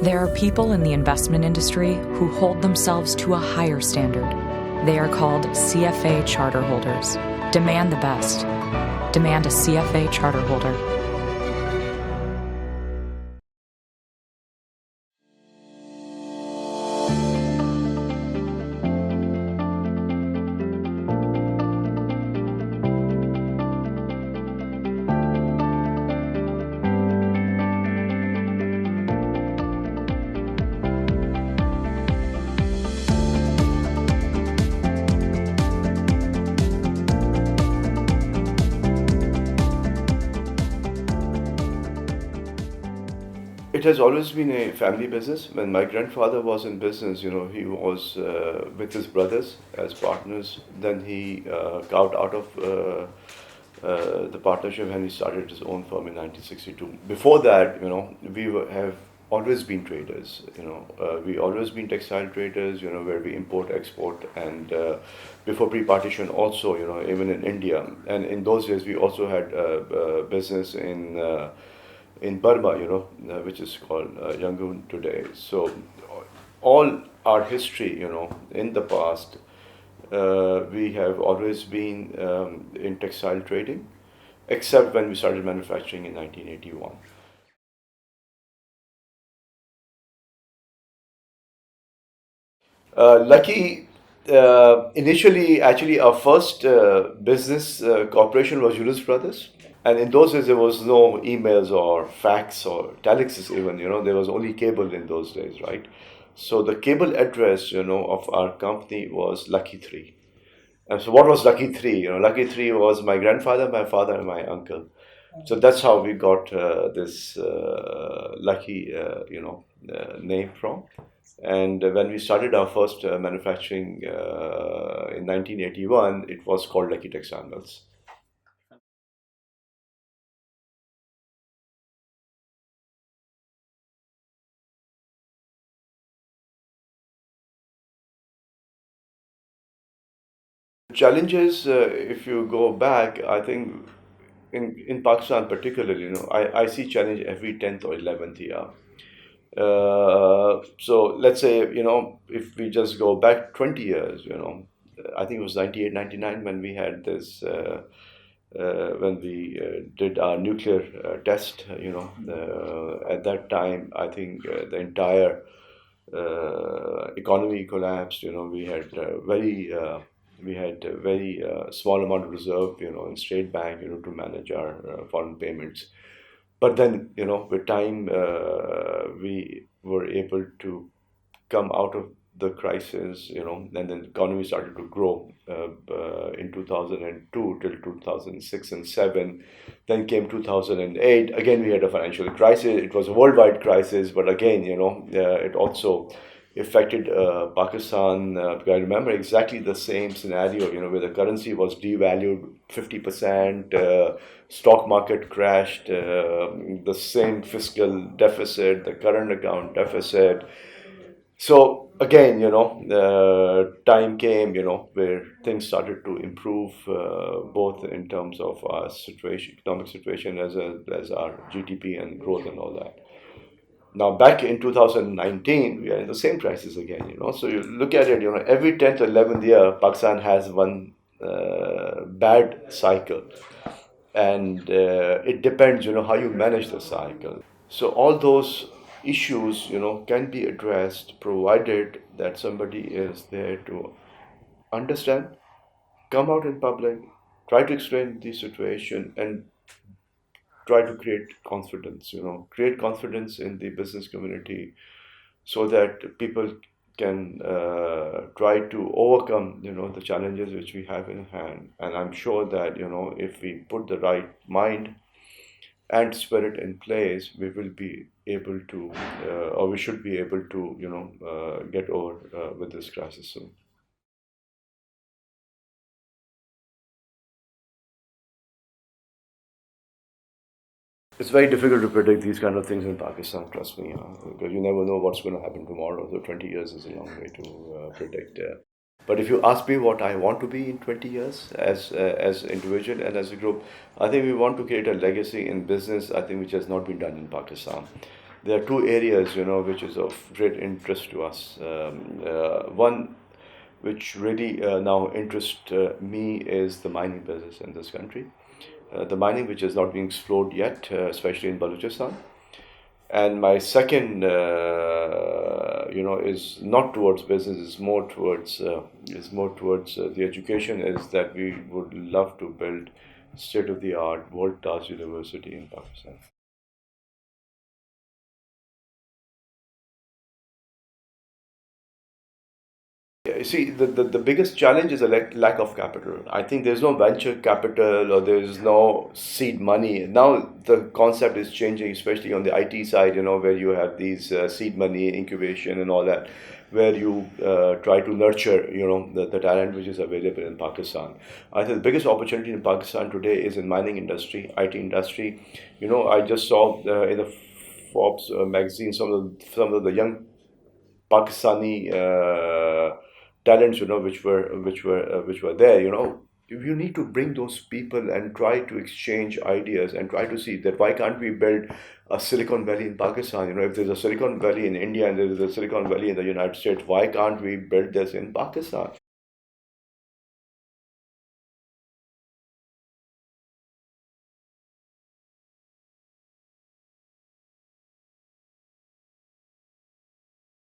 There are people in the investment industry who hold themselves to a higher standard. They are called CFA Charterholders. Demand the best. Demand a CFA Charterholder. It has always been a family business. When my grandfather was in business, he was with his brothers as partners. Then he carved out of the partnership and he started his own firm in 1962. Before that, have always been traders. We always been textile traders. Where we import, export, and before pre-partition also, even in India. And in those days, we also had business in Burma, which is called Yangon today. So all our history, in the past, we have always been in textile trading, except when we started manufacturing in 1981. Lucky, initially, actually, our first business corporation was Yunus Brothers. And in those days, there was no emails or fax or telexes even, there was only cable in those days, right? So the cable address, of our company was Lucky 3. And so what was Lucky 3? Lucky 3 was my grandfather, my father, and my uncle. So that's how we got this Lucky, name from. And when we started our first manufacturing in 1981, it was called Lucky Textile Mills. Challenges, if you go back, I think in Pakistan particularly, I see challenge every 10th or 11th year. So let's say, if we just go back 20 years, I think it was 98, 99 when we had this, when we did our nuclear test, at that time, I think the entire economy collapsed. We had a very small amount of reserve, in State Bank, to manage our foreign payments. But then, with time, we were able to come out of the crisis, and then the economy started to grow in 2002 till 2006 and 7. Then came 2008. Again, we had a financial crisis. It was a worldwide crisis, but again, it also affected Pakistan. I remember exactly the same scenario, where the currency was devalued 50%, stock market crashed, the same fiscal deficit, the current account deficit. So again, time came, where things started to improve, both in terms of our economic situation, as our GDP and growth and all that. Now, back in 2019, we are in the same crisis again, So you look at it, every 10th or 11th year, Pakistan has one bad cycle. And it depends, how you manage the cycle. So all those issues, can be addressed provided that somebody is there to understand, come out in public, try to explain the situation, and try to create confidence in the business community so that people can try to overcome, the challenges which we have in hand. And I'm sure that, if we put the right mind and spirit in place, we will be able to, or we should be able to, get over with this crisis soon. It's very difficult to predict these kind of things in Pakistan, trust me, because you never know what's going to happen tomorrow. So 20 years is a long way to predict. But if you ask me what I want to be in 20 years as individual and as a group, I think we want to create a legacy in business, I think, which has not been done in Pakistan. there are two areas, which is of great interest to us. One which really now interests me is the mining business in this country. The mining which is not being explored yet, especially in Balochistan. And my second, is not towards business, is more towards the education. Is that we would love to build state-of-the-art, world-class university in Pakistan. Yeah, you see, the biggest challenge is a lack of capital. I think there's no venture capital or there's no seed money. Now the concept is changing, especially on the IT side, where you have these seed money, incubation, and all that, where you try to nurture, the talent which is available in Pakistan. I think the biggest opportunity in Pakistan today is in mining industry, IT industry. I just saw in the Forbes magazine some of the young Pakistani talents, which were there. You need to bring those people and try to exchange ideas and try to see that why can't we build a Silicon Valley in Pakistan? If there's a Silicon Valley in India and there's a Silicon Valley in the United States, why can't we build this in Pakistan?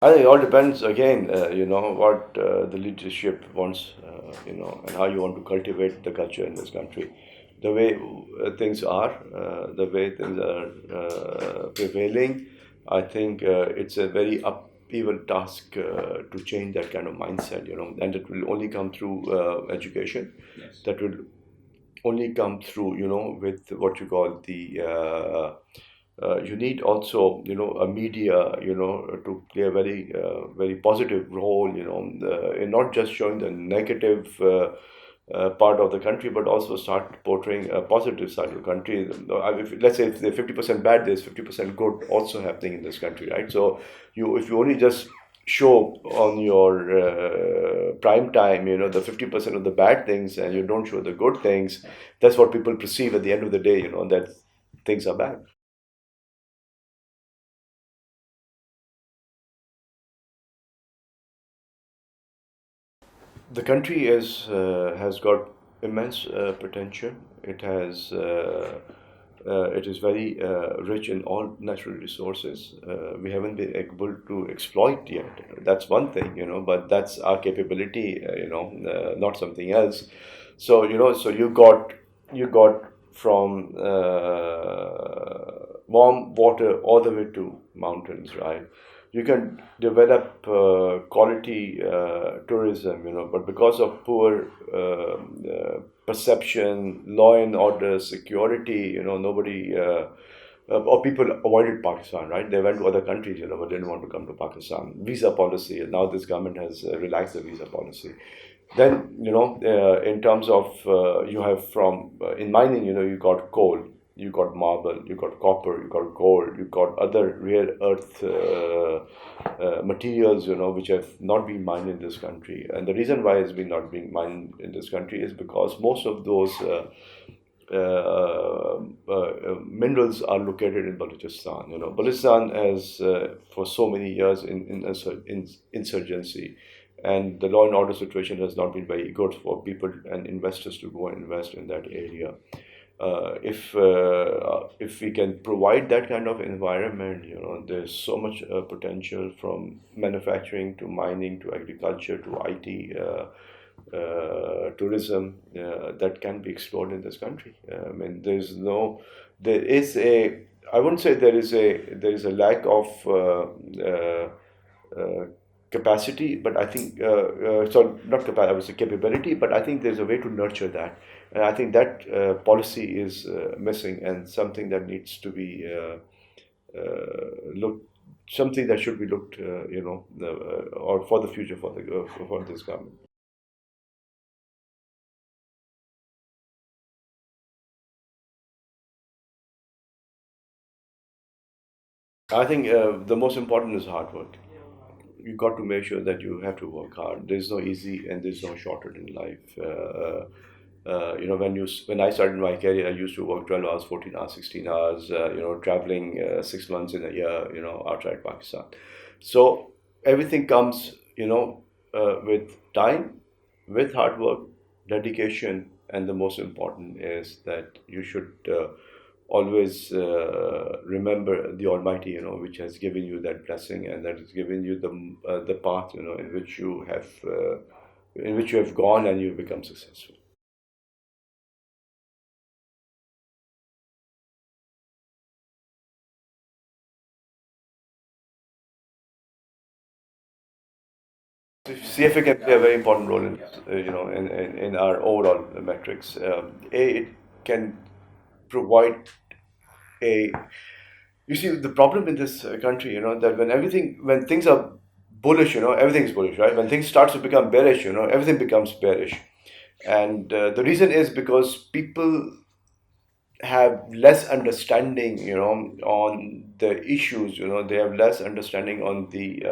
I think it all depends again, what the leadership wants, and how you want to cultivate the culture in this country. The way things are, the way things are prevailing, I think it's a very upheaval task to change that kind of mindset, and it will only come through education. Yes. That will only come through, with what you call the you need also, a media, to play a very positive role, in not just showing the negative part of the country, but also start portraying a positive side of the country. Let's say if they're 50% bad, there's 50% good also happening in this country, right? So if you only just show on your prime time, the 50% of the bad things, and you don't show the good things, that's what people perceive at the end of the day, that things are bad. The country has got immense potential. It is very rich in all natural resources. We haven't been able to exploit yet. That's one thing, but that's our capability, not something else. So you got from warm water all the way to mountains, right? You can develop quality tourism, but because of poor perception, law and order, security, nobody or people avoided Pakistan, right? They went to other countries, but didn't want to come to Pakistan. Visa policy. Now this government has relaxed the visa policy. Then, in terms of you have from in mining, you got coal, you got marble, you got copper, you got gold, you got other rare earth materials, which have not been mined in this country. And the reason why it's been not being mined in this country is because most of those minerals are located in Balochistan. Balochistan has for so many years in insurgency, and the law and order situation has not been very good for people and investors to go and invest in that area. If we can provide that kind of environment, there's so much potential from manufacturing to mining to agriculture to IT, tourism, that can be explored in this country. I mean, there is a, I wouldn't say there is a lack of capacity, but I think so not capacity, I would say capability, but I think there's a way to nurture that, and I think that policy is missing and something that needs to be looked, something that should be looked, or for the future for this government. I think the most important is hard work. You got to make sure that you have to work hard. There's no easy and there's no shortcut in life. When I started my career, I used to work 12 hours, 14 hours, 16 hours, traveling 6 months in a year, outside Pakistan. So everything comes, with time, with hard work, dedication, and the most important is that you should always remember the Almighty, which has given you that blessing and that has given you the path, in which you have gone and you've become successful. CFA can play a very important role in, in our overall metrics. It can provide a. You see, the problem in this country, that when things are bullish, everything's bullish, right? When things start to become bearish, everything becomes bearish, and the reason is because people have less understanding, on the issues. They have less understanding on the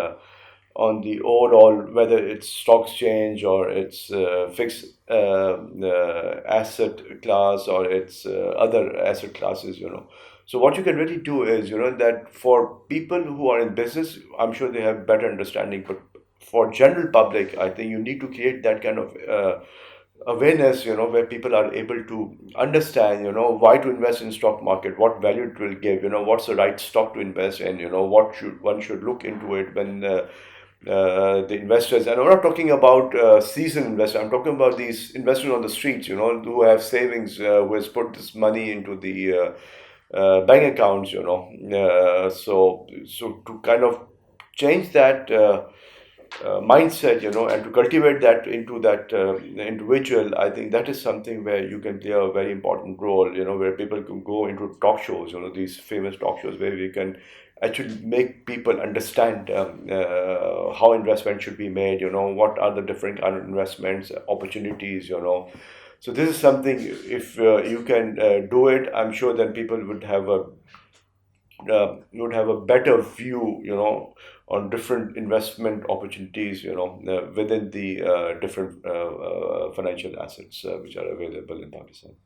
overall, whether it's stock exchange or it's fixed asset class or it's other asset classes. So what you can really do is, that for people who are in business, I'm sure they have better understanding, but for general public, I think you need to create that kind of awareness, where people are able to understand, why to invest in stock market, what value it will give, what's the right stock to invest in, what should one should look into it when the investors. And I'm not talking about seasoned investors. I'm talking about these investors on the streets, who have savings, who has put this money into the bank accounts, so to kind of change that mindset, and to cultivate that into that individual, I think that is something where you can play a very important role, where people can go into talk shows, these famous talk shows where we can actually make people understand how investment should be made, what are the different kind of investments, opportunities, So this is something, if you can do it, I'm sure then people would have a better view, on different investment opportunities, within the different financial assets which are available in Pakistan.